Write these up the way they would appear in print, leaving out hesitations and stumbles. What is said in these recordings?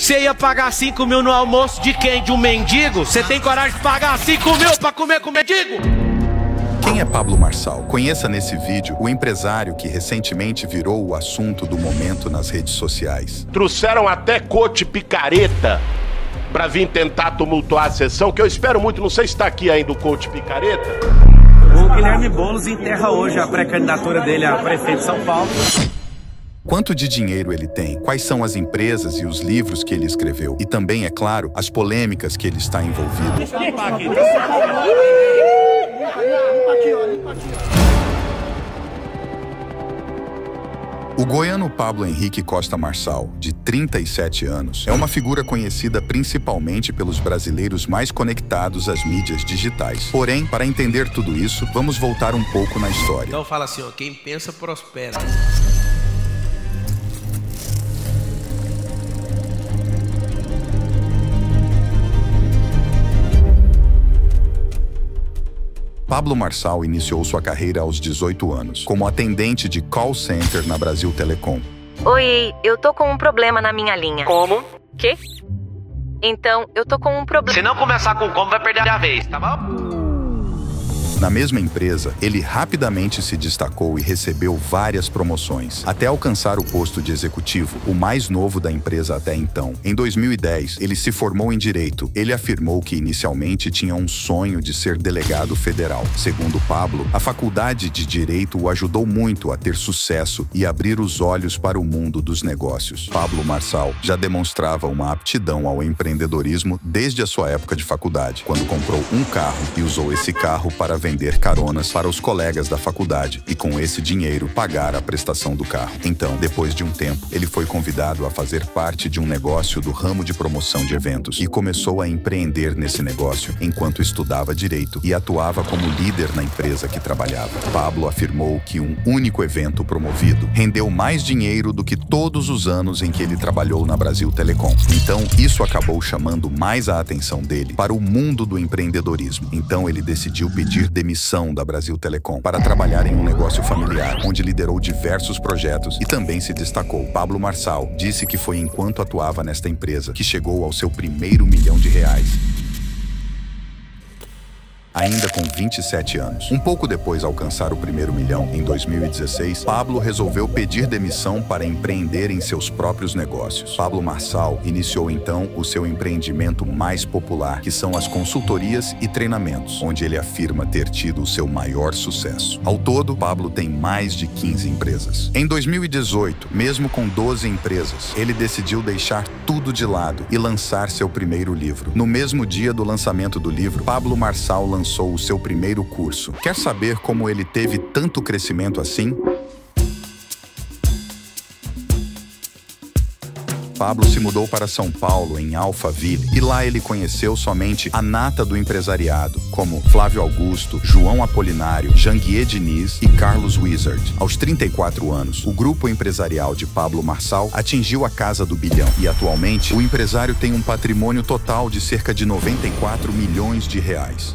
Você ia pagar 5 mil no almoço de quem? De um mendigo? Você tem coragem de pagar 5 mil pra comer com mendigo? Quem é Pablo Marçal? Conheça nesse vídeo o empresário que recentemente virou o assunto do momento nas redes sociais. Trouxeram até coach picareta pra vir tentar tumultuar a sessão, que eu espero muito, não sei se tá aqui ainda o coach picareta. O Guilherme Boulos enterra hoje a pré-candidatura dele a prefeito de São Paulo. Quanto de dinheiro ele tem? Quais são as empresas e os livros que ele escreveu? E também, é claro, as polêmicas que ele está envolvido. O goiano Pablo Henrique Costa Marçal, de 37 anos, é uma figura conhecida principalmente pelos brasileiros mais conectados às mídias digitais. Porém, para entender tudo isso, vamos voltar um pouco na história. Então fala assim, ó, quem pensa prospera. Pablo Marçal iniciou sua carreira aos 18 anos, como atendente de call center na Brasil Telecom. Oi, eu tô com um problema na minha linha. Como? Quê? Então, eu tô com um problema. Se não começar com como, vai perder a vez, tá bom? Na mesma empresa, ele rapidamente se destacou e recebeu várias promoções, até alcançar o posto de executivo, o mais novo da empresa até então. Em 2010, ele se formou em Direito. Ele afirmou que inicialmente tinha um sonho de ser delegado federal. Segundo Pablo, a faculdade de Direito o ajudou muito a ter sucesso e abrir os olhos para o mundo dos negócios. Pablo Marçal já demonstrava uma aptidão ao empreendedorismo desde a sua época de faculdade, quando comprou um carro e usou esse carro para vender caronas para os colegas da faculdade e, com esse dinheiro, pagar a prestação do carro. Então, depois de um tempo, ele foi convidado a fazer parte de um negócio do ramo de promoção de eventos e começou a empreender nesse negócio enquanto estudava Direito e atuava como líder na empresa que trabalhava. Pablo afirmou que um único evento promovido rendeu mais dinheiro do que todos os anos em que ele trabalhou na Brasil Telecom. Então, isso acabou chamando mais a atenção dele para o mundo do empreendedorismo. Então, ele decidiu pedir demissão da Brasil Telecom para trabalhar em um negócio familiar, onde liderou diversos projetos e também se destacou. Pablo Marçal disse que foi enquanto atuava nesta empresa que chegou ao seu primeiro R$ 1 milhão. Ainda com 27 anos. Um pouco depois de alcançar o primeiro milhão, em 2016, Pablo resolveu pedir demissão para empreender em seus próprios negócios. Pablo Marçal iniciou então o seu empreendimento mais popular, que são as consultorias e treinamentos, onde ele afirma ter tido o seu maior sucesso. Ao todo, Pablo tem mais de 15 empresas. Em 2018, mesmo com 12 empresas, ele decidiu deixar tudo de lado e lançar seu primeiro livro. No mesmo dia do lançamento do livro, Pablo Marçal lançou o seu primeiro curso. Quer saber como ele teve tanto crescimento assim? Pablo se mudou para São Paulo, em Alphaville, e lá ele conheceu somente a nata do empresariado, como Flávio Augusto, João Apolinário, Janguier Diniz e Carlos Wizard. Aos 34 anos, o grupo empresarial de Pablo Marçal atingiu a casa do bilhão e, atualmente, o empresário tem um patrimônio total de cerca de 94 milhões de reais.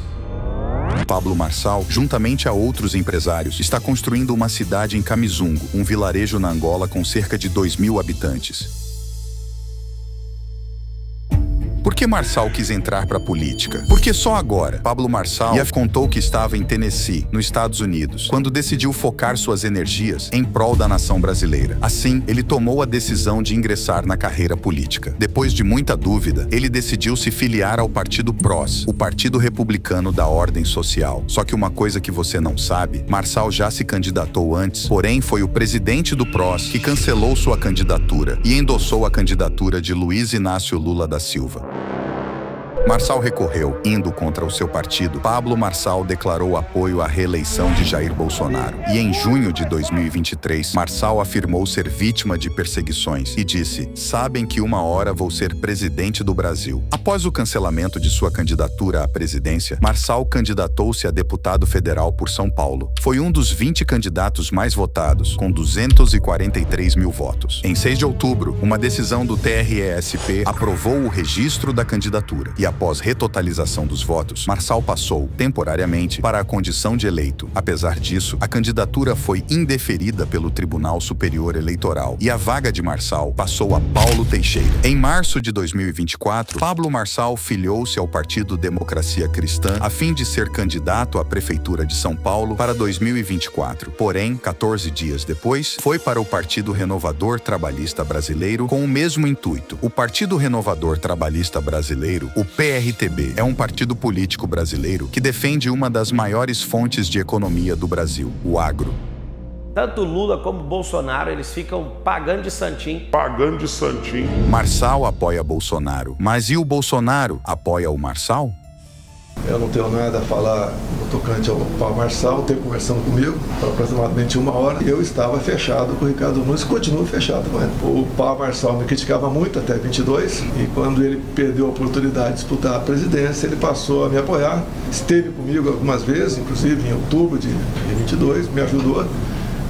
Pablo Marçal, juntamente a outros empresários, está construindo uma cidade em Kamizungo, um vilarejo na Angola com cerca de 2.000 habitantes. Por que Marçal quis entrar para a política? Porque só agora, Pablo Marçal contou que estava em Tennessee, nos Estados Unidos, quando decidiu focar suas energias em prol da nação brasileira. Assim, ele tomou a decisão de ingressar na carreira política. Depois de muita dúvida, ele decidiu se filiar ao Partido PROS, o Partido Republicano da Ordem Social. Só que uma coisa que você não sabe, Marçal já se candidatou antes, porém foi o presidente do PROS que cancelou sua candidatura e endossou a candidatura de Luiz Inácio Lula da Silva. Marçal recorreu, indo contra o seu partido. Pablo Marçal declarou apoio à reeleição de Jair Bolsonaro. E em junho de 2023, Marçal afirmou ser vítima de perseguições e disse: "Sabem que uma hora vou ser presidente do Brasil." Após o cancelamento de sua candidatura à presidência, Marçal candidatou-se a deputado federal por São Paulo. Foi um dos 20 candidatos mais votados, com 243 mil votos. Em 6 de outubro, uma decisão do TRE-SP aprovou o registro da candidatura. E após retotalização dos votos, Marçal passou, temporariamente, para a condição de eleito. Apesar disso, a candidatura foi indeferida pelo Tribunal Superior Eleitoral e a vaga de Marçal passou a Paulo Teixeira. Em março de 2024, Pablo Marçal filiou-se ao Partido Democracia Cristã a fim de ser candidato à Prefeitura de São Paulo para 2024. Porém, 14 dias depois, foi para o Partido Renovador Trabalhista Brasileiro com o mesmo intuito. O Partido Renovador Trabalhista Brasileiro, o PRTB, é um partido político brasileiro que defende uma das maiores fontes de economia do Brasil, o agro. Tanto Lula como Bolsonaro, eles ficam pagando de santinho. Marçal apoia Bolsonaro, mas e o Bolsonaro apoia o Marçal? Eu não tenho nada a falar no tocante ao Pablo Marçal, teve conversando comigo por aproximadamente 1 hora. Eu estava fechado com o Ricardo Nunes e continuo fechado com ele. O Pablo Marçal me criticava muito até 22 e quando ele perdeu a oportunidade de disputar a presidência, ele passou a me apoiar. Esteve comigo algumas vezes, inclusive em outubro de 22, me ajudou.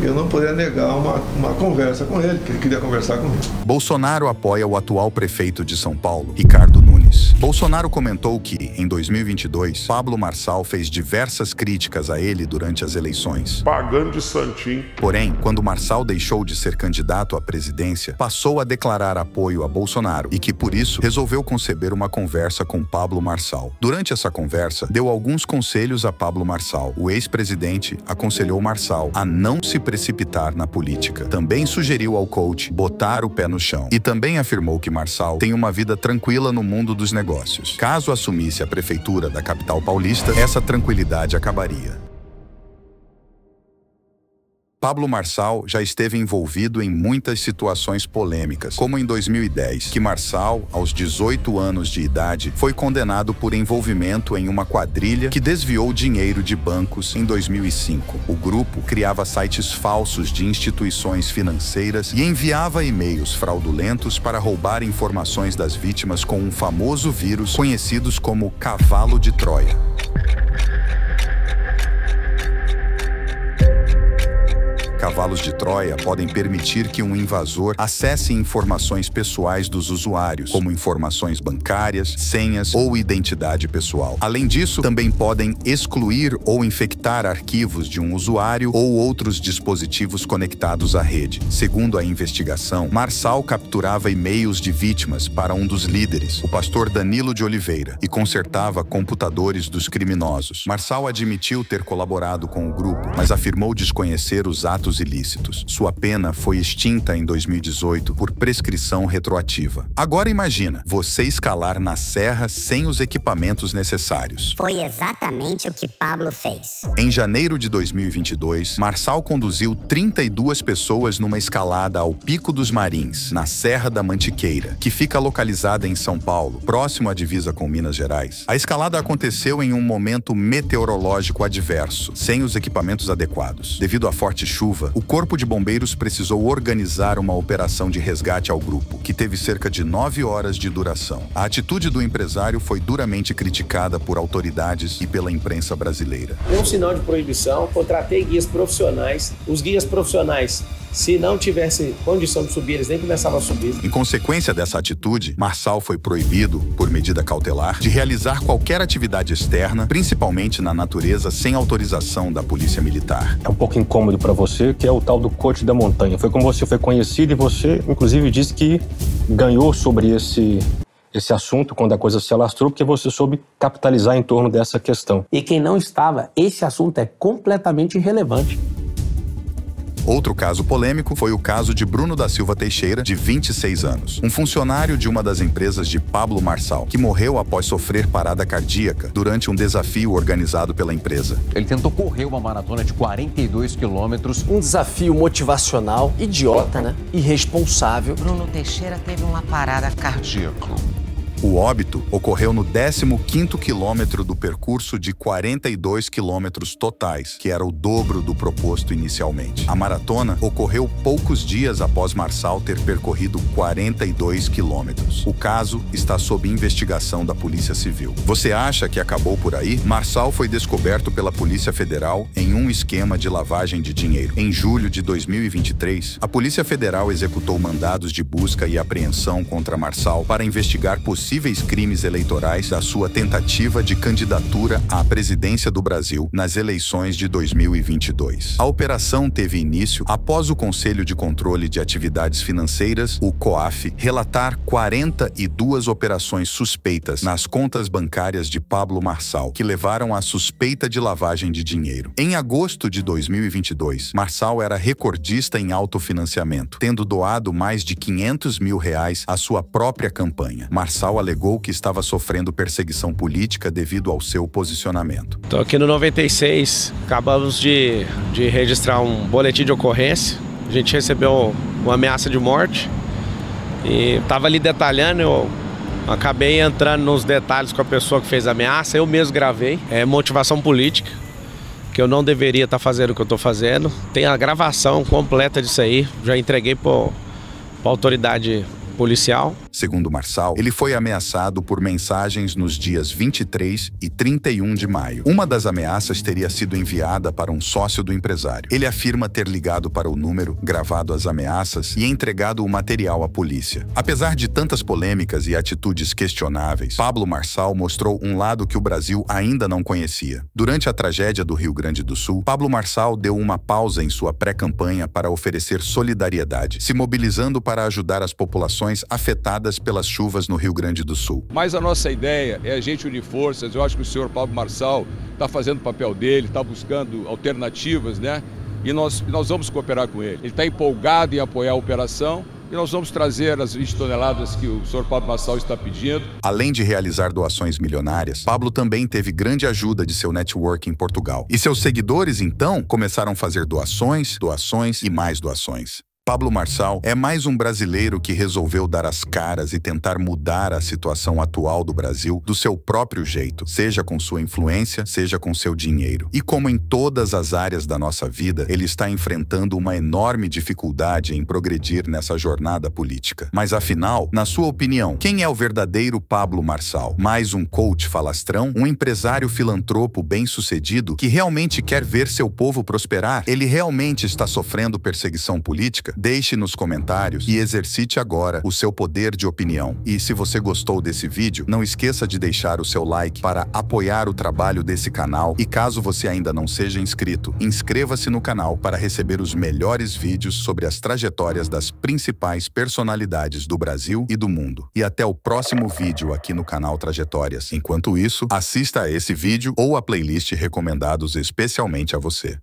Eu não poderia negar uma conversa com ele, que ele queria conversar comigo. Bolsonaro apoia o atual prefeito de São Paulo, Ricardo Nunes. Bolsonaro comentou que, em 2022, Pablo Marçal fez diversas críticas a ele durante as eleições. Pagando de santinho. Porém, quando Marçal deixou de ser candidato à presidência, passou a declarar apoio a Bolsonaro e que, por isso, resolveu conceber uma conversa com Pablo Marçal. Durante essa conversa, deu alguns conselhos a Pablo Marçal. O ex-presidente aconselhou Marçal a não se precipitar na política. Também sugeriu ao coach botar o pé no chão. E também afirmou que Marçal tem uma vida tranquila no mundo dos negócios. Caso assumisse a prefeitura da capital paulista, essa tranquilidade acabaria. Pablo Marçal já esteve envolvido em muitas situações polêmicas, como em 2010, que Marçal, aos 18 anos de idade, foi condenado por envolvimento em uma quadrilha que desviou dinheiro de bancos em 2005. O grupo criava sites falsos de instituições financeiras e enviava e-mails fraudulentos para roubar informações das vítimas com um famoso vírus conhecido como cavalo de Troia. Cavalos de Troia podem permitir que um invasor acesse informações pessoais dos usuários, como informações bancárias, senhas ou identidade pessoal. Além disso, também podem excluir ou infectar arquivos de um usuário ou outros dispositivos conectados à rede. Segundo a investigação, Marçal capturava e-mails de vítimas para um dos líderes, o pastor Danilo de Oliveira, e consertava computadores dos criminosos. Marçal admitiu ter colaborado com o grupo, mas afirmou desconhecer os atos ilícitos. Sua pena foi extinta em 2018 por prescrição retroativa. Agora imagina, você escalar na serra sem os equipamentos necessários. Foi exatamente o que Pablo fez. Em janeiro de 2022, Marçal conduziu 32 pessoas numa escalada ao Pico dos Marins, na Serra da Mantiqueira, que fica localizada em São Paulo, próximo à divisa com Minas Gerais. A escalada aconteceu em um momento meteorológico adverso, sem os equipamentos adequados. Devido à forte chuva, o Corpo de Bombeiros precisou organizar uma operação de resgate ao grupo, que teve cerca de 9 horas de duração. A atitude do empresário foi duramente criticada por autoridades e pela imprensa brasileira. Um sinal de proibição, contratei guias profissionais. Os guias profissionais, se não tivessem condição de subir, eles nem começavam a subir. Em consequência dessa atitude, Marçal foi proibido, por medida cautelar, de realizar qualquer atividade externa, principalmente na natureza, sem autorização da Polícia Militar. É um pouco incômodo para você, que é o tal do coach da montanha. Foi como você foi conhecido e você, inclusive, disse que ganhou sobre esse assunto quando a coisa se alastrou, porque você soube capitalizar em torno dessa questão. E quem não estava, esse assunto é completamente irrelevante. Outro caso polêmico foi o caso de Bruno da Silva Teixeira, de 26 anos, um funcionário de uma das empresas de Pablo Marçal, que morreu após sofrer parada cardíaca durante um desafio organizado pela empresa. Ele tentou correr uma maratona de 42 quilômetros. Um desafio motivacional, idiota, né? Irresponsável. Bruno Teixeira teve uma parada cardíaca. O óbito ocorreu no 15º quilômetro do percurso de 42 quilômetros totais, que era o dobro do proposto inicialmente. A maratona ocorreu poucos dias após Marçal ter percorrido 42 quilômetros. O caso está sob investigação da Polícia Civil. Você acha que acabou por aí? Marçal foi descoberto pela Polícia Federal em um esquema de lavagem de dinheiro. Em julho de 2023, a Polícia Federal executou mandados de busca e apreensão contra Marçal para investigar possíveis possíveis crimes eleitorais da sua tentativa de candidatura à presidência do Brasil nas eleições de 2022. A operação teve início após o Conselho de Controle de Atividades Financeiras, o COAF, relatar 42 operações suspeitas nas contas bancárias de Pablo Marçal, que levaram à suspeita de lavagem de dinheiro. Em agosto de 2022, Marçal era recordista em autofinanciamento, tendo doado mais de R$500 mil à sua própria campanha. Marçal alegou que estava sofrendo perseguição política devido ao seu posicionamento. Estou aqui no 96, acabamos de registrar um boletim de ocorrência. A gente recebeu uma ameaça de morte e estava ali detalhando, eu acabei entrando nos detalhes com a pessoa que fez a ameaça, eu mesmo gravei. É motivação política, que eu não deveria estar fazendo o que eu estou fazendo. Tem a gravação completa disso aí, já entreguei para a autoridade policial. Segundo Marçal, ele foi ameaçado por mensagens nos dias 23 e 31 de maio. Uma das ameaças teria sido enviada para um sócio do empresário. Ele afirma ter ligado para o número, gravado as ameaças e entregado o material à polícia. Apesar de tantas polêmicas e atitudes questionáveis, Pablo Marçal mostrou um lado que o Brasil ainda não conhecia. Durante a tragédia do Rio Grande do Sul, Pablo Marçal deu uma pausa em sua pré-campanha para oferecer solidariedade, se mobilizando para ajudar as populações afetadas pelas chuvas no Rio Grande do Sul. Mas a nossa ideia é a gente unir forças. Eu acho que o senhor Pablo Marçal está fazendo o papel dele, está buscando alternativas, né? E nós vamos cooperar com ele. Ele está empolgado em apoiar a operação e nós vamos trazer as 20 toneladas que o senhor Pablo Marçal está pedindo. Além de realizar doações milionárias, Pablo também teve grande ajuda de seu network em Portugal. E seus seguidores, então, começaram a fazer doações e mais doações. Pablo Marçal é mais um brasileiro que resolveu dar as caras e tentar mudar a situação atual do Brasil do seu próprio jeito, seja com sua influência, seja com seu dinheiro. E como em todas as áreas da nossa vida, ele está enfrentando uma enorme dificuldade em progredir nessa jornada política. Mas afinal, na sua opinião, quem é o verdadeiro Pablo Marçal? Mais um coach falastrão? Um empresário filantropo bem-sucedido que realmente quer ver seu povo prosperar? Ele realmente está sofrendo perseguição política? Deixe nos comentários e exercite agora o seu poder de opinião. E se você gostou desse vídeo, não esqueça de deixar o seu like para apoiar o trabalho desse canal. E caso você ainda não seja inscrito, inscreva-se no canal para receber os melhores vídeos sobre as trajetórias das principais personalidades do Brasil e do mundo. E até o próximo vídeo aqui no canal Trajetórias. Enquanto isso, assista a esse vídeo ou a playlist recomendados especialmente a você.